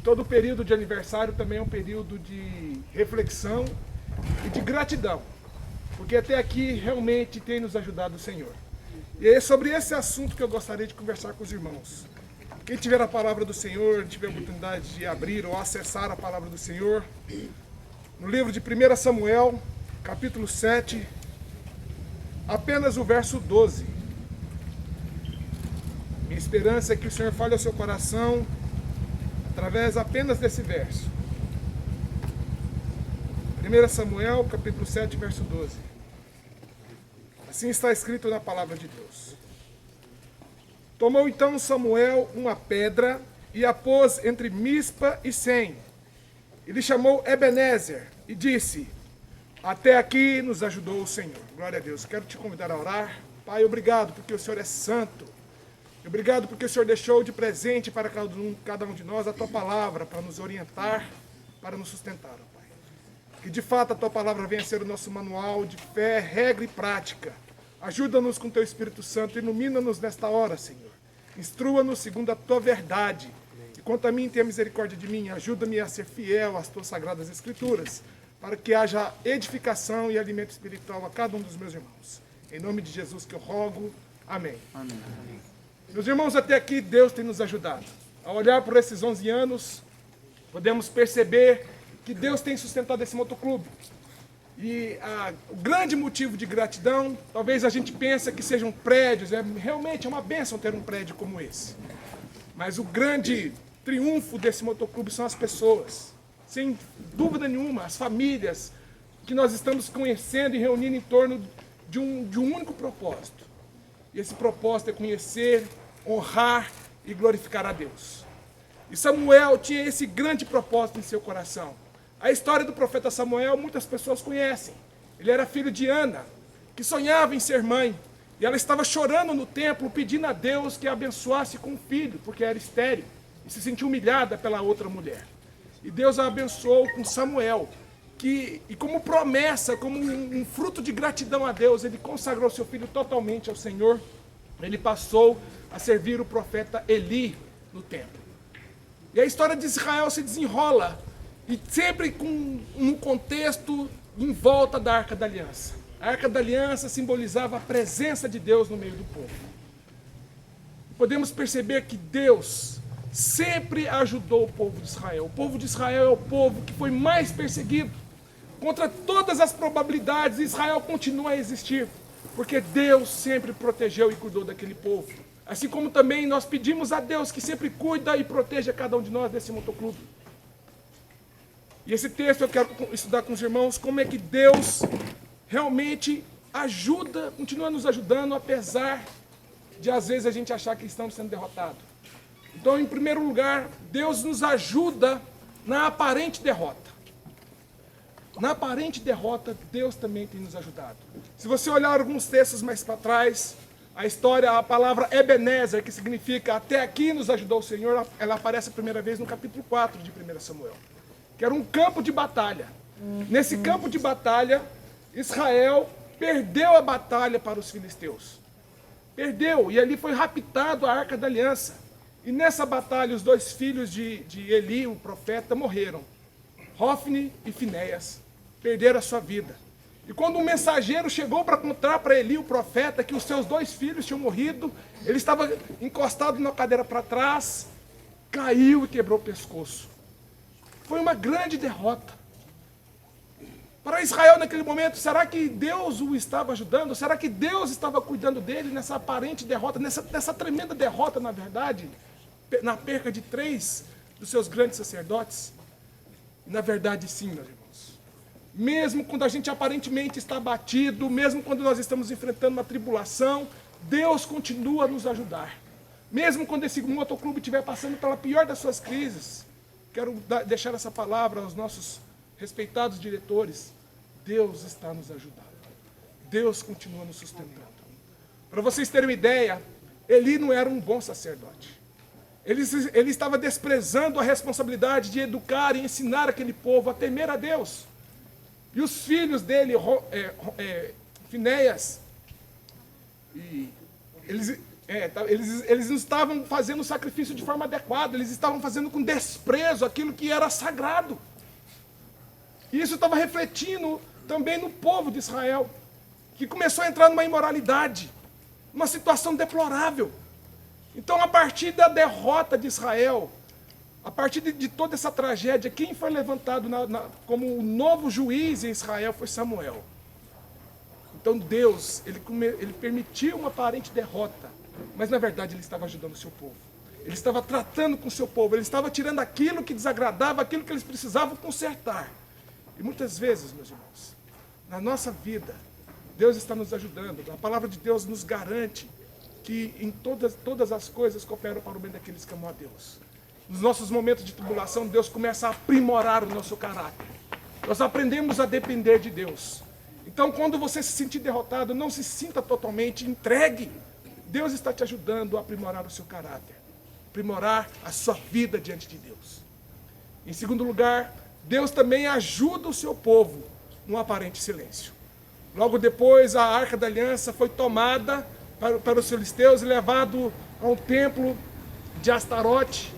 todo período de aniversário também é um período de reflexão e de gratidão, porque até aqui realmente tem nos ajudado o Senhor. E é sobre esse assunto que eu gostaria de conversar com os irmãos. Quem tiver a palavra do Senhor, tiver a oportunidade de abrir ou acessar a palavra do Senhor, no livro de 1 Samuel, capítulo 7, apenas o verso 12. Minha esperança é que o Senhor fale ao seu coração através apenas desse verso. 1 Samuel, capítulo 7, verso 12. Assim está escrito na palavra de Deus. Tomou então Samuel uma pedra e a pôs entre Mispa e Sem. E lhe chamou Ebenezer e disse: até aqui nos ajudou o Senhor. Glória a Deus. Quero te convidar a orar. Pai, obrigado porque o Senhor é santo. Obrigado porque o Senhor deixou de presente para cada um de nós a tua palavra para nos orientar, para nos sustentar, ó Pai. Que de fato a tua palavra venha a ser o nosso manual de fé, regra e prática. Ajuda-nos com teu Espírito Santo, ilumina-nos nesta hora, Senhor. Instrua-nos segundo a tua verdade. E quanto a mim, tenha misericórdia de mim. Ajuda-me a ser fiel às tuas sagradas escrituras, para que haja edificação e alimento espiritual a cada um dos meus irmãos. Em nome de Jesus que eu rogo. Amém. Amém. Meus irmãos, até aqui Deus tem nos ajudado. Ao olhar por esses 11 anos, podemos perceber que Deus tem sustentado esse motoclube. E o grande motivo de gratidão, talvez a gente pense que sejam prédios, realmente é uma bênção ter um prédio como esse. Mas o grande triunfo desse motoclube são as pessoas. Sem dúvida nenhuma, as famílias que nós estamos conhecendo e reunindo em torno de um único propósito. E esse propósito é conhecer, honrar e glorificar a Deus. E Samuel tinha esse grande propósito em seu coração. A história do profeta Samuel muitas pessoas conhecem. Ele era filho de Ana, que sonhava em ser mãe. E ela estava chorando no templo, pedindo a Deus que a abençoasse com um filho, porque era estéril. E se sentiu humilhada pela outra mulher. E Deus a abençoou com Samuel, e como promessa, como um fruto de gratidão a Deus, ele consagrou seu filho totalmente ao Senhor. Ele passou a servir o profeta Eli no templo. E a história de Israel se desenrola, e sempre com um contexto em volta da Arca da Aliança. A Arca da Aliança simbolizava a presença de Deus no meio do povo. Podemos perceber que Deus sempre ajudou o povo de Israel. O povo de Israel é o povo que foi mais perseguido. Contra todas as probabilidades, Israel continua a existir, porque Deus sempre protegeu e cuidou daquele povo. Assim como também nós pedimos a Deus que sempre cuida e proteja cada um de nós desse motoclube. E esse texto eu quero estudar com os irmãos como é que Deus realmente ajuda, continua nos ajudando, apesar de às vezes a gente achar que estamos sendo derrotados. Então, em primeiro lugar, Deus nos ajuda na aparente derrota. Na aparente derrota, Deus também tem nos ajudado. Se você olhar alguns textos mais para trás, a palavra Ebenezer, que significa até aqui nos ajudou o Senhor, ela aparece a primeira vez no capítulo 4 de 1 Samuel, que era um campo de batalha. Nesse campo de batalha, Israel perdeu a batalha para os filisteus. Perdeu, e ali foi raptado a Arca da Aliança. E nessa batalha, os dois filhos de Eli, o profeta, morreram. Hofni e Finéias perderam a sua vida. E quando um mensageiro chegou para contar para Eli, o profeta, que os seus dois filhos tinham morrido, ele estava encostado na cadeira para trás, caiu e quebrou o pescoço. Foi uma grande derrota. Para Israel naquele momento, será que Deus o estava ajudando? Será que Deus estava cuidando dele nessa aparente derrota, nessa tremenda derrota, na verdade, na perca de 3 dos seus grandes sacerdotes? Na verdade, sim, meus irmãos. Mesmo quando a gente aparentemente está abatido, mesmo quando nós estamos enfrentando uma tribulação, Deus continua a nos ajudar. Mesmo quando esse motoclube estiver passando pela pior das suas crises, quero deixar essa palavra aos nossos respeitados diretores. Deus está nos ajudando. Deus continua nos sustentando. Para vocês terem uma ideia, Eli não era um bom sacerdote. Ele estava desprezando a responsabilidade de educar e ensinar aquele povo a temer a Deus. E os filhos dele, Finéias, eles Eles não estavam fazendo o sacrifício de forma adequada, eles estavam fazendo com desprezo aquilo que era sagrado. E isso estava refletindo também no povo de Israel, que começou a entrar numa imoralidade, uma situação deplorável. Então, a partir da derrota de Israel, a partir de toda essa tragédia, quem foi levantado como o novo juiz em Israel foi Samuel. Então Deus, ele permitiu uma aparente derrota, mas na verdade ele estava ajudando o seu povo. Ele estava tratando com o seu povo, ele estava tirando aquilo que desagradava, aquilo que eles precisavam consertar. E muitas vezes, meus irmãos, na nossa vida, Deus está nos ajudando. A palavra de Deus nos garante que em todas as coisas cooperam para o bem daqueles que amam a Deus. Nos nossos momentos de tribulação, Deus começa a aprimorar o nosso caráter. Nós aprendemos a depender de Deus. Então, quando você se sentir derrotado, não se sinta totalmente entregue. Deus está te ajudando a aprimorar o seu caráter, aprimorar a sua vida diante de Deus. Em segundo lugar, Deus também ajuda o seu povo num aparente silêncio. Logo depois, a Arca da Aliança foi tomada para os filisteus e levado ao templo de Astarote.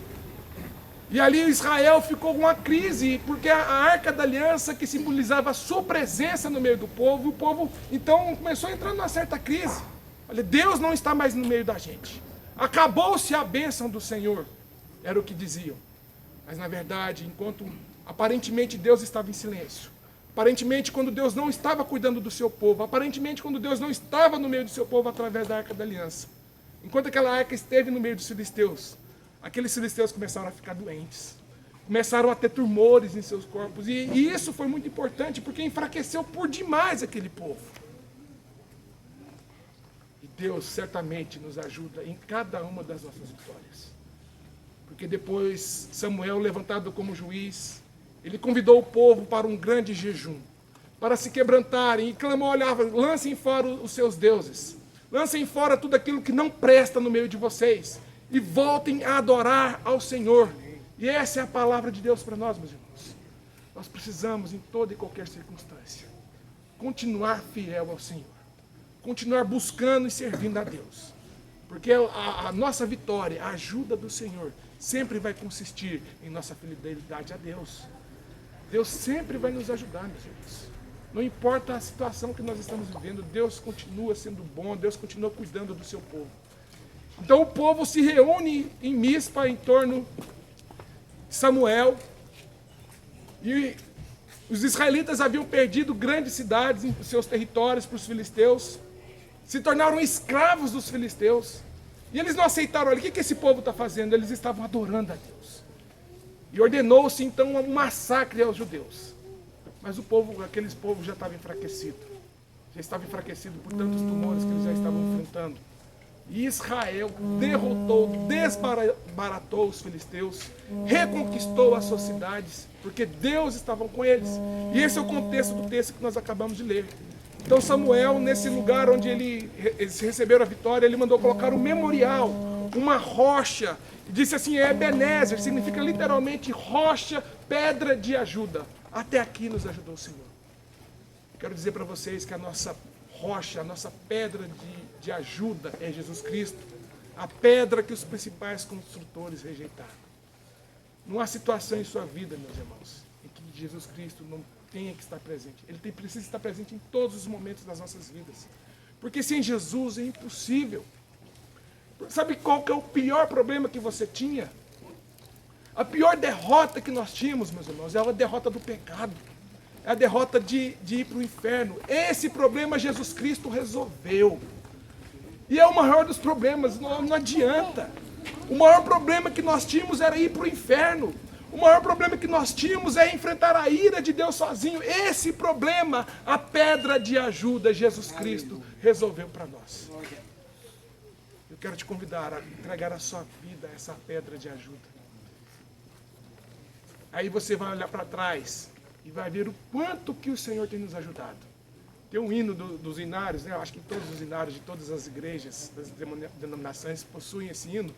E ali Israel ficou com uma crise, porque a Arca da Aliança, que simbolizava a sua presença no meio do povo, o povo então começou a entrar numa certa crise. Olha, Deus não está mais no meio da gente. Acabou-se a bênção do Senhor, era o que diziam. Mas na verdade, enquanto aparentemente Deus estava em silêncio, aparentemente quando Deus não estava cuidando do seu povo, aparentemente quando Deus não estava no meio do seu povo através da Arca da Aliança, enquanto aquela arca esteve no meio dos filisteus, aqueles filisteus começaram a ficar doentes, começaram a ter tumores em seus corpos, e isso foi muito importante, porque enfraqueceu por demais aquele povo. E Deus certamente nos ajuda em cada uma das nossas vitórias. Porque depois Samuel, levantado como juiz, ele convidou o povo para um grande jejum, para se quebrantarem, e clamou, olhava, lancem fora os seus deuses, lancem fora tudo aquilo que não presta no meio de vocês, e voltem a adorar ao Senhor. E essa é a palavra de Deus para nós, meus irmãos. Nós precisamos, em toda e qualquer circunstância, continuar fiel ao Senhor. Continuar buscando e servindo a Deus. Porque a nossa vitória, a ajuda do Senhor, sempre vai consistir em nossa fidelidade a Deus. Deus sempre vai nos ajudar, meus irmãos. Não importa a situação que nós estamos vivendo, Deus continua sendo bom, Deus continua cuidando do seu povo. Então o povo se reúne em Mispa em torno de Samuel. E os israelitas haviam perdido grandes cidades em seus territórios para os filisteus. Se tornaram escravos dos filisteus. E eles não aceitaram, olha, o que esse povo está fazendo? Eles estavam adorando a Deus. E ordenou-se então um massacre aos judeus. Mas aqueles povos já estavam enfraquecidos. Já estavam enfraquecidos por tantos tumores que eles já estavam enfrentando. E Israel derrotou, desbaratou os filisteus, reconquistou as suas cidades, porque Deus estava com eles. E esse é o contexto do texto que nós acabamos de ler. Então Samuel, nesse lugar onde eles receberam a vitória, ele mandou colocar um memorial, uma rocha, e disse assim, Ebenezer, significa literalmente rocha, pedra de ajuda. Até aqui nos ajudou o Senhor. Quero dizer para vocês que a nossa rocha, a nossa pedra de ajuda é Jesus Cristo, a pedra que os principais construtores rejeitaram. Não há situação em sua vida, meus irmãos, em que Jesus Cristo não tenha que estar presente. Ele precisa estar presente em todos os momentos das nossas vidas. Porque sem Jesus é impossível. Sabe qual que é o pior problema que você tinha? A pior derrota que nós tínhamos, meus irmãos, é a derrota do pecado. É a derrota de ir para o inferno. Esse problema Jesus Cristo resolveu. E é o maior dos problemas, não adianta. O maior problema que nós tínhamos era ir para o inferno. O maior problema que nós tínhamos é enfrentar a ira de Deus sozinho. Esse problema, a pedra de ajuda, Jesus Cristo resolveu para nós. Eu quero te convidar a entregar a sua vida a essa pedra de ajuda. Aí você vai olhar para trás e vai ver o quanto que o Senhor tem nos ajudado. Tem um hino dos hinários, né? Eu acho que todos os hinários de todas as igrejas, das denominações, possuem esse hino.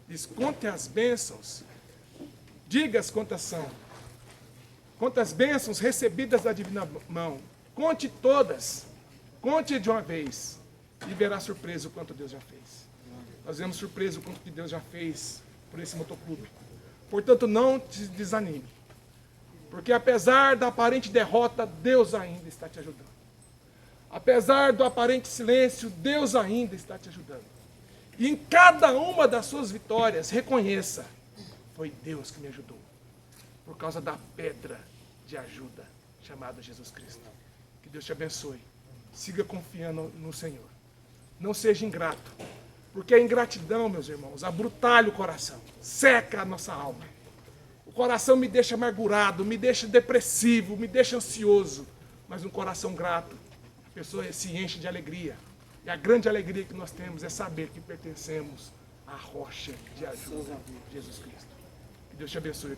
Diz, conte as bênçãos, digas quantas são. Quantas bênçãos recebidas da divina mão. Conte todas, conte de uma vez, e verá surpresa o quanto Deus já fez. Nós vemos surpreso com o que Deus já fez por esse motoclube. Portanto, não te desanime. Porque apesar da aparente derrota, Deus ainda está te ajudando. Apesar do aparente silêncio, Deus ainda está te ajudando. E em cada uma das suas vitórias, reconheça, foi Deus que me ajudou. Por causa da pedra de ajuda, chamada Jesus Cristo. Que Deus te abençoe. Siga confiando no Senhor. Não seja ingrato. Porque a ingratidão, meus irmãos, abrutalha o coração. Seca a nossa alma. O coração me deixa amargurado, me deixa depressivo, me deixa ansioso. Mas um coração grato, a pessoa se enche de alegria. E a grande alegria que nós temos é saber que pertencemos à rocha de ajuda, Jesus Cristo. Que Deus te abençoe.